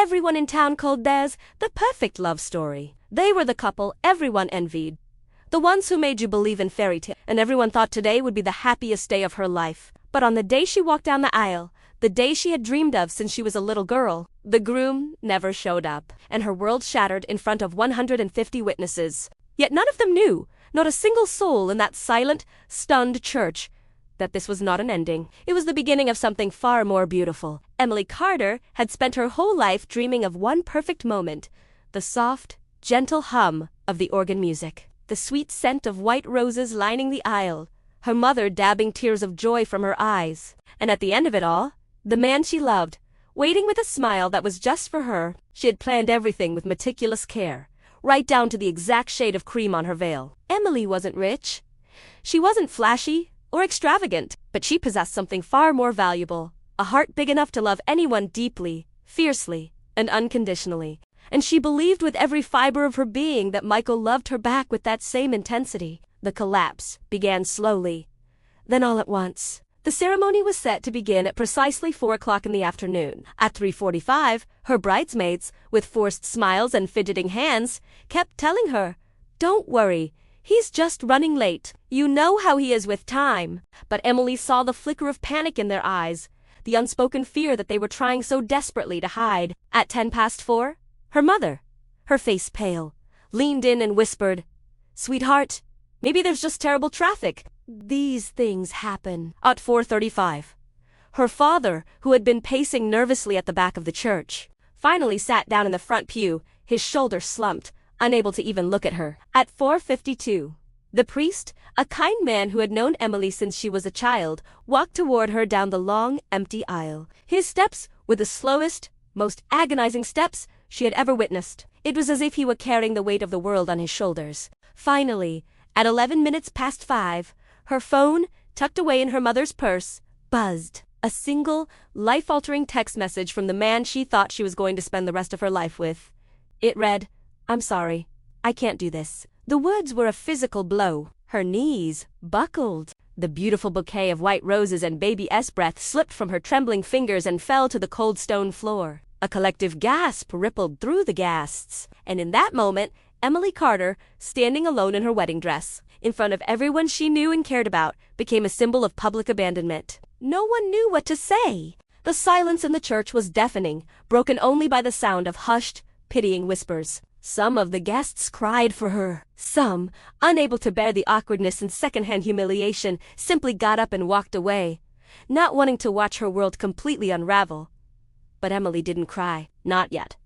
Everyone in town called theirs the perfect love story. They were the couple everyone envied. The ones who made you believe in fairy tales, and everyone thought today would be the happiest day of her life. But on the day she walked down the aisle, the day she had dreamed of since she was a little girl, the groom never showed up, and her world shattered in front of 150 witnesses. Yet none of them knew, not a single soul in that silent, stunned church, that this was not an ending. It was the beginning of something far more beautiful. Emily Carter had spent her whole life dreaming of one perfect moment, the soft, gentle hum of the organ music, the sweet scent of white roses lining the aisle, her mother dabbing tears of joy from her eyes, and at the end of it all, the man she loved, waiting with a smile that was just for her. She had planned everything with meticulous care, right down to the exact shade of cream on her veil. Emily wasn't rich. She wasn't flashy or extravagant, but she possessed something far more valuable, a heart big enough to love anyone deeply, fiercely, and unconditionally. And she believed with every fiber of her being that Michael loved her back with that same intensity. The collapse began slowly. Then all at once, the ceremony was set to begin at precisely 4 o'clock in the afternoon. At 3:45, her bridesmaids, with forced smiles and fidgeting hands, kept telling her, "Don't worry, he's just running late. You know how he is with time." But Emily saw the flicker of panic in their eyes, the unspoken fear that they were trying so desperately to hide. At 4:10, her mother, her face pale, leaned in and whispered, "Sweetheart, maybe there's just terrible traffic. These things happen." At 4:35, her father, who had been pacing nervously at the back of the church, finally sat down in the front pew, his shoulders slumped, unable to even look at her. At 4:52, the priest, a kind man who had known Emily since she was a child, walked toward her down the long, empty aisle. His steps were the slowest, most agonizing steps she had ever witnessed. It was as if he were carrying the weight of the world on his shoulders. Finally, at 11 minutes past 5, her phone, tucked away in her mother's purse, buzzed. A single, life-altering text message from the man she thought she was going to spend the rest of her life with. It read, "I'm sorry, I can't do this." The words were a physical blow. Her knees buckled. The beautiful bouquet of white roses and baby S breath slipped from her trembling fingers and fell to the cold stone floor. A collective gasp rippled through the guests, and in that moment, Emily Carter, standing alone in her wedding dress, in front of everyone she knew and cared about, became a symbol of public abandonment. No one knew what to say. The silence in the church was deafening, broken only by the sound of hushed, pitying whispers. Some of the guests cried for her. Some, unable to bear the awkwardness and secondhand humiliation, simply got up and walked away, not wanting to watch her world completely unravel. But Emily didn't cry, not yet.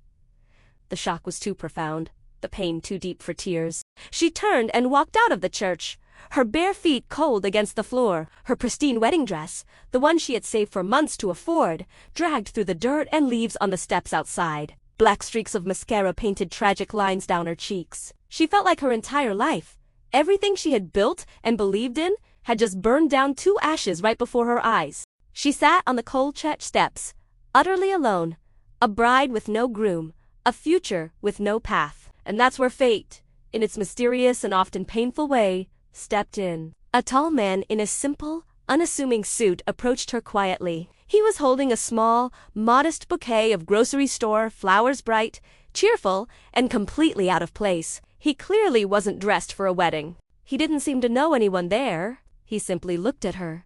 The shock was too profound, the pain too deep for tears. She turned and walked out of the church, her bare feet cold against the floor, her pristine wedding dress, the one she had saved for months to afford, dragged through the dirt and leaves on the steps outside. Black streaks of mascara painted tragic lines down her cheeks. She felt like her entire life, everything she had built and believed in, had just burned down to ashes right before her eyes. She sat on the cold church steps, utterly alone, a bride with no groom, a future with no path. And that's where fate, in its mysterious and often painful way, stepped in. A tall man in a simple, unassuming suit approached her quietly. He was holding a small, modest bouquet of grocery store flowers, bright, cheerful, and completely out of place. He clearly wasn't dressed for a wedding. He didn't seem to know anyone there. He simply looked at her.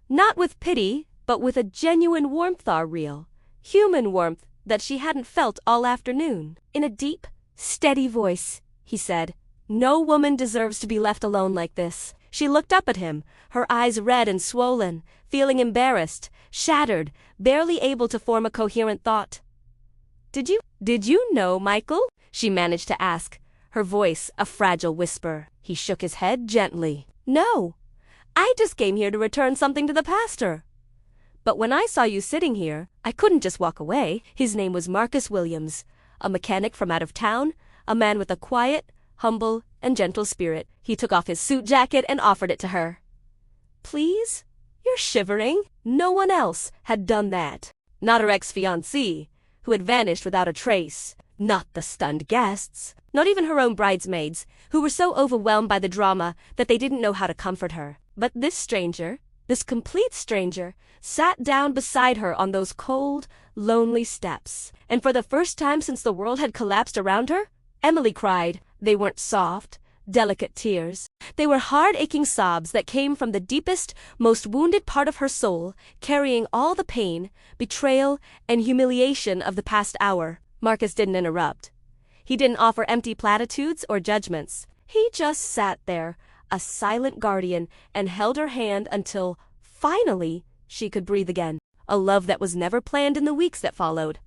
Not with pity, but with a genuine warmth, real, human warmth that she hadn't felt all afternoon. In a deep, steady voice, he said, "No woman deserves to be left alone like this." She looked up at him, her eyes red and swollen, feeling embarrassed, shattered, barely able to form a coherent thought. Did you know, Michael?" she managed to ask, her voice a fragile whisper. He shook his head gently. "No, I just came here to return something to the pastor. But when I saw you sitting here, I couldn't just walk away." His name was Marcus Williams, a mechanic from out of town, a man with a quiet, humble, and gentle spirit. He took off his suit jacket and offered it to her. "Please? You're shivering." No one else had done that. Not her ex-fiancé, who had vanished without a trace. Not the stunned guests. Not even her own bridesmaids, who were so overwhelmed by the drama that they didn't know how to comfort her. But this stranger, This complete stranger sat down beside her on those cold, lonely steps. And for the first time since the world had collapsed around her, Emily cried. They weren't soft, delicate tears. They were hard-aching sobs that came from the deepest, most wounded part of her soul, carrying all the pain, betrayal, and humiliation of the past hour. Marcus didn't interrupt. He didn't offer empty platitudes or judgments. He just sat there, a silent guardian, and held her hand until, finally, she could breathe again. A love that was never planned in the weeks that followed.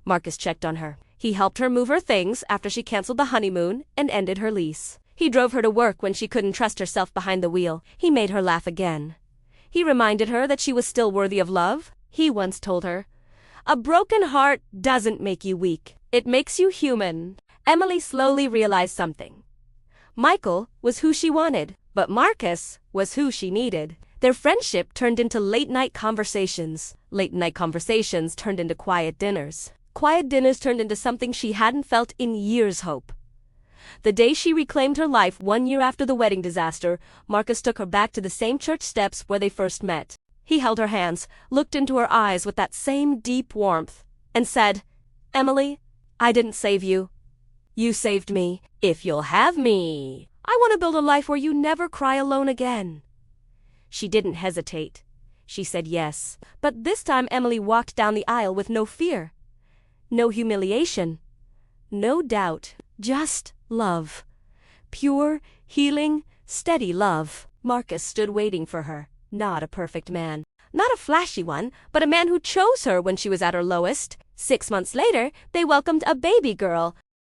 Marcus checked on her. He helped her move her things after she canceled the honeymoon and ended her lease. He drove her to work when she couldn't trust herself behind the wheel. He made her laugh again. He reminded her that she was still worthy of love. He once told her, "A broken heart doesn't make you weak. It makes you human." Emily slowly realized something. Michael was who she wanted, but Marcus was who she needed. Their friendship turned into late-night conversations. Late-night conversations turned into quiet dinners. Quiet dinners turned into something she hadn't felt in years. Hope. The day she reclaimed her life 1 year after the wedding disaster, Marcus took her back to the same church steps where they first met. He held her hands, looked into her eyes with that same deep warmth, and said, "Emily, I didn't save you. You saved me. If you'll have me, I want to build a life where you never cry alone again." She didn't hesitate. She said yes. But this time Emily walked down the aisle with no fear, no humiliation, no doubt, just love. Pure, healing, steady love. Marcus stood waiting for her. Not a perfect man. Not a flashy one, but a man who chose her when she was at her lowest. 6 months later, they welcomed a baby girl,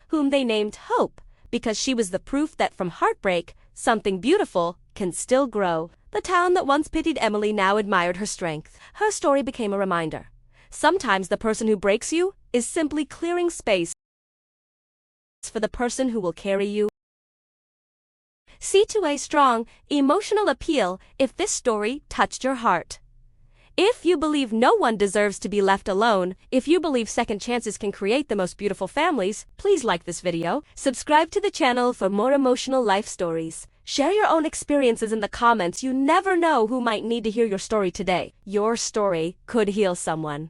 whom they named Hope, because she was the proof that from heartbreak, something beautiful can still grow. The town that once pitied Emily now admired her strength. Her story became a reminder. Sometimes the person who breaks you is simply clearing space for the person who will carry you. C2A strong, emotional appeal if this story touched your heart. If you believe no one deserves to be left alone, if you believe second chances can create the most beautiful families, please like this video, subscribe to the channel for more emotional life stories. Share your own experiences in the comments. You never know who might need to hear your story today. Your story could heal someone.